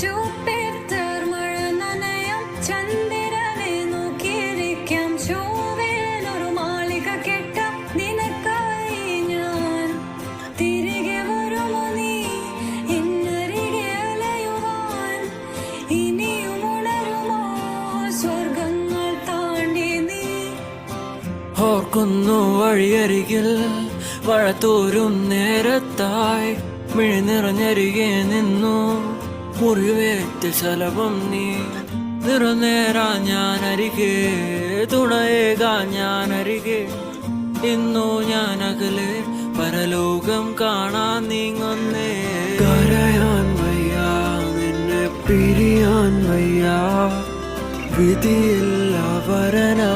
Jupiter മഴ നനയും ചന്ദ്രനെ നോക്കിയിരിക്കാം ചൊവ്വയിലൊരു മാളിക കെട്ടാം നിനക്കായി ഞാൻ തിരികെ വരുമോ നീ എന്നരികെ അലയുവാൻ ഇനിയും ഉണരുമോ സ്വർഗങ്ങൾ താണ്ടി നീ ഓർക്കുന്നു വഴിയരികിൽ മഴ തോരും നേരത്തായി മിഴി നിറഞ്ഞരികെ നിന്നു മുറിവേറ്റ ശലഭം നീ നിറനേരാ ഞാനരികെ തുണയേകാ ഞാനരികെ ഇന്നു ഞാൻ അകലെ പരലോകം കാണാൻ നീങ്ങുന്നേ കരയാൻ വയ്യ നിന്നെ പിരിയാൻ വയ്യ വിധിയില്ല വരനാ